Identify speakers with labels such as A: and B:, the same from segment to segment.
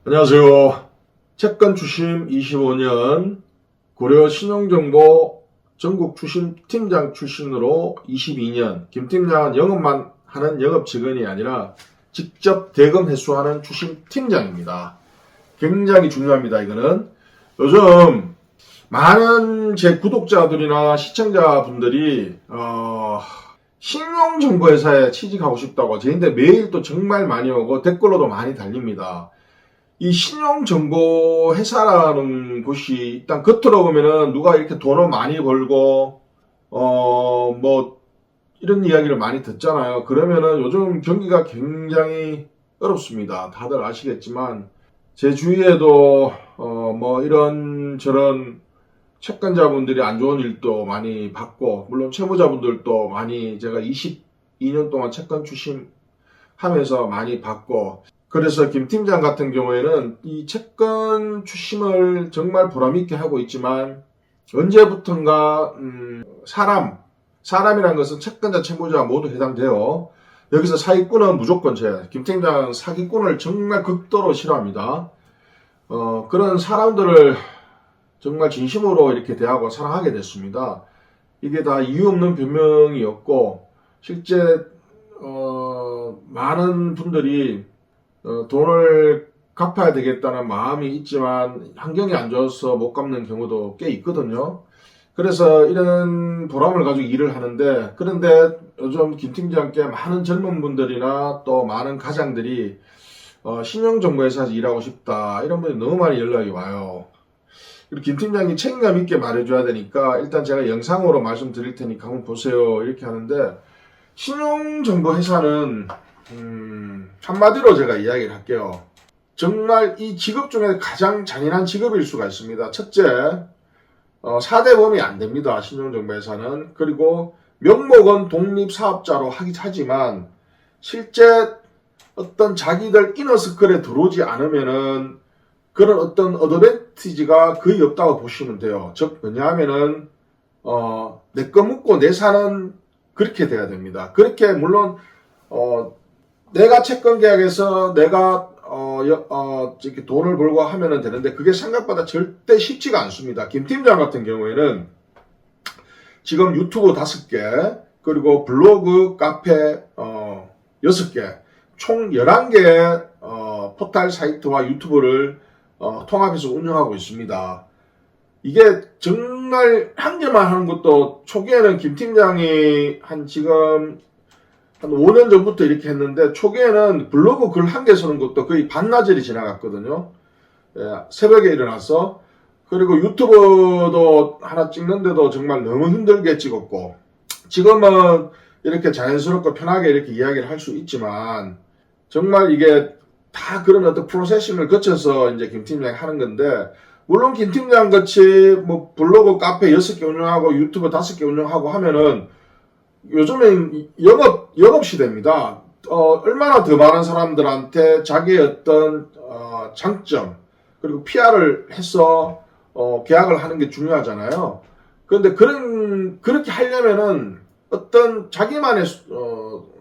A: 안녕하세요. 채권 추심 25년 고려 신용정보 전국 추심 팀장 출신으로 22년 김 팀장은 영업만 하는 영업 직원이 아니라 직접 대금 회수하는 추심 팀장입니다. 굉장히 중요합니다. 이거는 요즘 많은 제 구독자들이나 시청자분들이 신용정보회사에 취직하고 싶다고 저한테 메일 또 정말 많이 오고 댓글로도 많이 달립니다. 이 신용정보회사라는 곳이 일단 겉으로 보면은 누가 이렇게 돈을 많이 벌고 뭐 이런 이야기를 많이 듣잖아요. 그러면은 요즘 경기가 굉장히 어렵습니다. 다들 아시겠지만 제 주위에도 뭐 이런 저런 채권자분들이 안 좋은 일도 많이 받고, 물론 채무자분들도 많이 제가 22년 동안 채권 추심하면서 많이 받고, 그래서 김 팀장 같은 경우에는 이 채권 추심을 정말 보람있게 하고 있지만 언제부턴가 사람이라는 것은 채권자 채무자 모두 해당돼요. 여기서 사기꾼은 무조건 김 팀장 사기꾼을 정말 극도로 싫어합니다. 그런 사람들을 정말 진심으로 이렇게 대하고 사랑하게 됐습니다. 이게 다 이유 없는 변명이었고, 실제 많은 분들이 돈을 갚아야 되겠다는 마음이 있지만 환경이 안 좋아서 못 갚는 경우도 꽤 있거든요. 그래서 이런 보람을 가지고 일을 하는데, 그런데 요즘 김 팀장께 많은 젊은 분들이나 또 많은 가장들이 신용정보회사에서 일하고 싶다 이런 분이 너무 많이 연락이 와요. 그리고 김 팀장이 책임감 있게 말해줘야 되니까 일단 제가 영상으로 말씀드릴 테니까 한번 보세요 이렇게 하는데, 신용정보회사는 한마디로 제가 이야기를 할게요. 정말 이 직업 중에 가장 잔인한 직업일 수가 있습니다. 첫째, 4대 보험이 안 됩니다. 신용정보회사는. 그리고 명목은 독립사업자로 하지만 실제 어떤 자기들 이너서클에 들어오지 않으면은 그런 어떤 어드밴티지가 거의 없다고 보시면 돼요. 즉 뭐냐면은 내 거 묻고 내 사는 그렇게 돼야 됩니다. 그렇게 물론 내가 채권 계약에서 내가 이렇게 돈을 벌고 하면은 되는데 그게 생각보다 절대 쉽지가 않습니다. 김 팀장 같은 경우에는 지금 유튜브 5개, 그리고 블로그, 카페 6개, 총 11개의 포털 사이트와 유튜브를 통합해서 운영하고 있습니다. 이게 정말 한 개만 하는 것도 초기에는 김 팀장이 지금 한 5년 전부터 이렇게 했는데, 초기에는 블로그 글 한 개 쓰는 것도 거의 반나절이 지나갔거든요. 새벽에 일어나서. 그리고 유튜브도 하나 찍는데도 정말 너무 힘들게 찍었고, 지금은 이렇게 자연스럽고 편하게 이렇게 이야기를 할 수 있지만, 정말 이게 다 그런 어떤 프로세싱을 거쳐서 이제 김 팀장이 하는 건데, 물론 김 팀장 같이 뭐 블로그 카페 6개 운영하고 유튜브 5개 운영하고 하면은 요즘엔 영업 시대입니다. 얼마나 더 많은 사람들한테 자기의 어떤 장점 그리고 PR을 해서 계약을 하는 게 중요하잖아요. 그런데 그렇게 하려면은 어떤 자기만의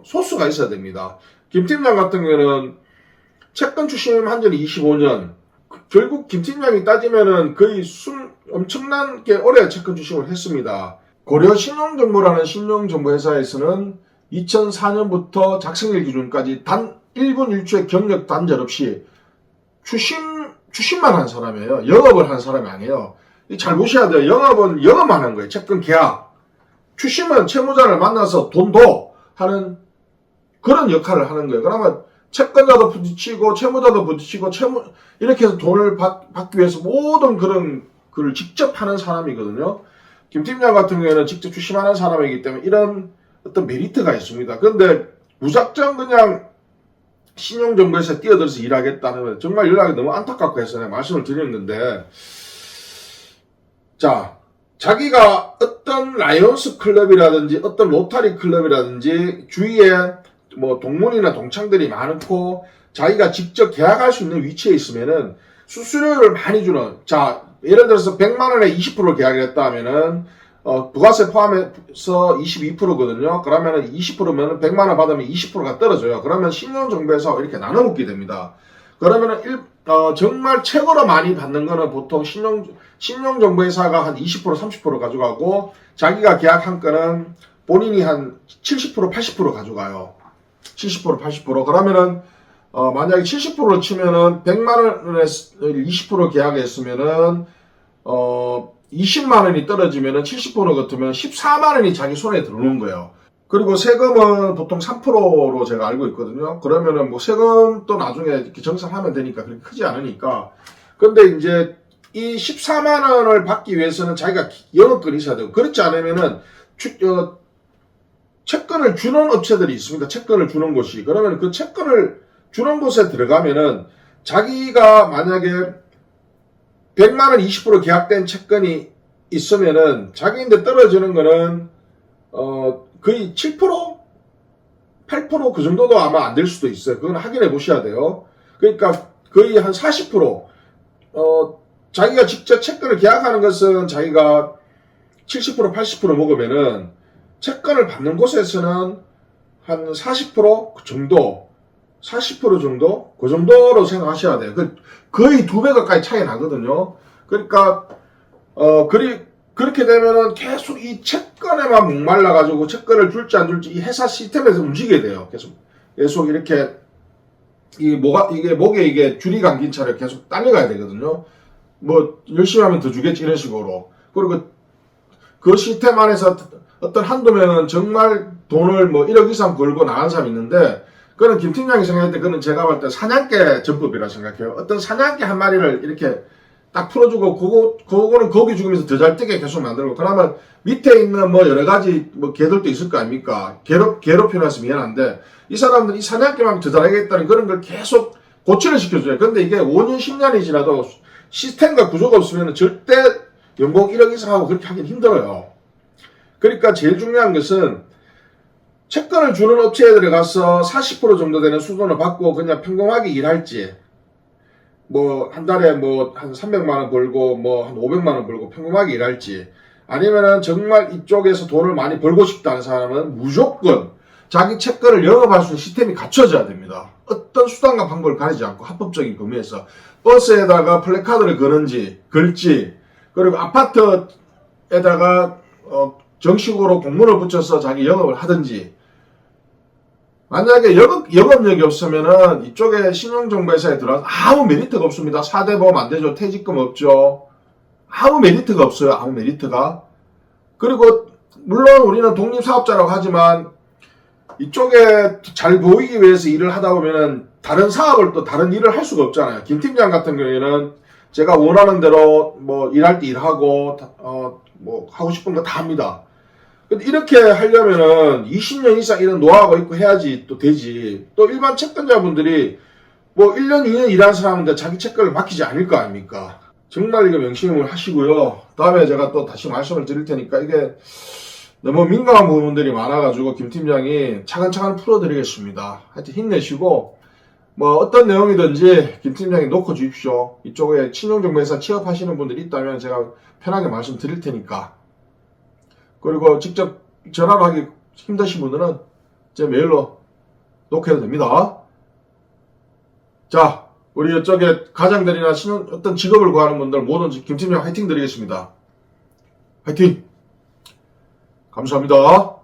A: 소스가 있어야 됩니다. 김 팀장 같은 경우는 채권 추심한 지는 25년. 결국 김 팀장이 따지면은 거의 엄청나게 오래 채권 추심을 했습니다. 고려 신용정보라는 신용정보회사에서는 2004년부터 작성일 기준까지 단 1분 1초의 경력 단절 없이 추심만 한 사람이에요. 영업을 한 사람이 아니에요. 잘 보셔야 돼요. 영업은 영업만 한 거예요. 채권 계약. 추심은 채무자를 만나서 돈도 하는 그런 역할을 하는 거예요. 그러면 채권자도 부딪히고 채무자도 부딪히고 이렇게 해서 돈을 받기 위해서 모든 그런 걸 직접 하는 사람이거든요. 김 팀장 같은 경우에는 직접 추심하는 사람이기 때문에 이런 어떤 메리트가 있습니다. 그런데 무작정 그냥 신용정보에서 뛰어들어서 일하겠다는 건 정말 연락이 너무 안타깝고 해서 내가 말씀을 드리는 건데, 자, 자기가 어떤 라이온스 클럽이라든지 어떤 로타리 클럽이라든지 주위에 뭐 동문이나 동창들이 많고 자기가 직접 계약할 수 있는 위치에 있으면은 수수료를 많이 주는, 자, 예를 들어서 100만 원에 20% 계약을 했다 하면은 부가세 포함해서 22%거든요. 그러면은 20%면 100만 원 받으면 20%가 떨어져요. 그러면 신용정보에서 이렇게 나눠 먹게 됩니다. 그러면은 정말 최고로 많이 받는 거는 보통 신용정보회사가 한 20%, 30% 가져가고 자기가 계약한 거는 본인이 한 70%, 80% 가져가요. 70%, 80%. 그러면은 만약에 70%로 치면은 100만 원에 20% 계약했으면은 20만 원이 떨어지면은 70% 같으면 14만 원이 자기 손에 들어오는 거예요. 그리고 세금은 보통 3%로 제가 알고 있거든요. 그러면은 뭐 세금도 나중에 이렇게 정산하면 되니까 그렇게 크지 않으니까. 근데 이제 이 14만 원을 받기 위해서는 자기가 영업권이 있어야 되고, 그렇지 않으면은 채권을 주는 업체들이 있습니다. 채권을 주는 곳이. 그러면 그 채권을 주는 곳에 들어가면은 자기가 만약에 100만 원 20% 계약된 채권이 있으면은 자기인데 떨어지는 거는 거의 7%? 8%? 그 정도도 아마 안 될 수도 있어요. 그건 확인해 보셔야 돼요. 그러니까 거의 한 40%. 자기가 직접 채권을 계약하는 것은 자기가 70%, 80% 먹으면은 채권을 받는 곳에서는 한 40% 정도, 40% 정도? 그 정도로 생각하셔야 돼요. 거의 2배 가까이 차이 나거든요. 그러니까, 그렇게 되면은 계속 이 채권에만 목말라가지고 채권을 줄지 안 줄지 이 회사 시스템에서 움직여야 돼요. 계속 이렇게, 목에 이게 줄이 감긴 차를 계속 딸려가야 되거든요. 뭐, 열심히 하면 더 주겠지, 이런 식으로. 그리고 그 시스템 안에서 어떤 한두 명은 정말 돈을 뭐 1억 이상 벌고 나간 사람이 있는데, 그거는 김 팀장이 생각할 때 그거는 제가 볼 때 사냥개 전법이라 생각해요. 어떤 사냥개 한 마리를 이렇게 딱 풀어주고, 그거는 거기 죽으면서 더 잘 뜨게 계속 만들고, 그러면 밑에 있는 뭐 여러 가지 뭐 개들도 있을 거 아닙니까? 괴롭혀놔서 미안한데, 이 사람들이 이 사냥개만 더 잘하겠다는 그런 걸 계속 고치를 시켜줘요. 근데 이게 5년, 10년이 지나도 시스템과 구조가 없으면 절대 연봉 1억 이상 하고 그렇게 하긴 힘들어요. 그러니까 제일 중요한 것은 채권을 주는 업체에 들어가서 40% 정도 되는 수돈을 받고 그냥 평범하게 일할지, 뭐 한 달에 뭐 한 300만 원 벌고 뭐 한 500만 원 벌고 평범하게 일할지, 아니면은 정말 이쪽에서 돈을 많이 벌고 싶다는 사람은 무조건 자기 채권을 영업할 수 있는 시스템이 갖춰져야 됩니다. 어떤 수단과 방법을 가리지 않고 합법적인 범위에서 버스에다가 플래카드를 걸지, 그리고 아파트에다가 정식으로 공문을 붙여서 자기 영업을 하든지, 만약에 영업력이 없으면은 이쪽에 신용정보회사에 들어와서 아무 메리트가 없습니다. 4대 보험 안 되죠. 퇴직금 없죠. 아무 메리트가 없어요. 아무 메리트가. 그리고 물론 우리는 독립사업자라고 하지만 이쪽에 잘 보이기 위해서 일을 하다 보면은 다른 사업을 또 다른 일을 할 수가 없잖아요. 김 팀장 같은 경우에는 제가 원하는 대로 뭐 일할 때 일하고 뭐 하고 싶은 거 다 합니다. 근데 이렇게 하려면은 20년 이상 이런 노하우가 있고 해야지 또 되지. 또 일반 채권자분들이 뭐 1년, 2년 일한 사람인데 자기 채권을 맡기지 않을 거 아닙니까? 정말 이거 명심을 하시고요. 다음에 제가 또 다시 말씀을 드릴 테니까 이게 너무 민감한 부분들이 많아가지고 김 팀장이 차근차근 풀어드리겠습니다. 하여튼 힘내시고 뭐 어떤 내용이든지 김 팀장이 놓고 주십시오. 이쪽에 신용정보회사 취업하시는 분들이 있다면 제가 편하게 말씀드릴 테니까. 그리고 직접 전화로 하기 힘드신 분들은 제 메일로 녹여도 됩니다. 자, 우리 이쪽에 가장들이나 어떤 직업을 구하는 분들 모든 김팀장 화이팅 드리겠습니다. 화이팅! 감사합니다.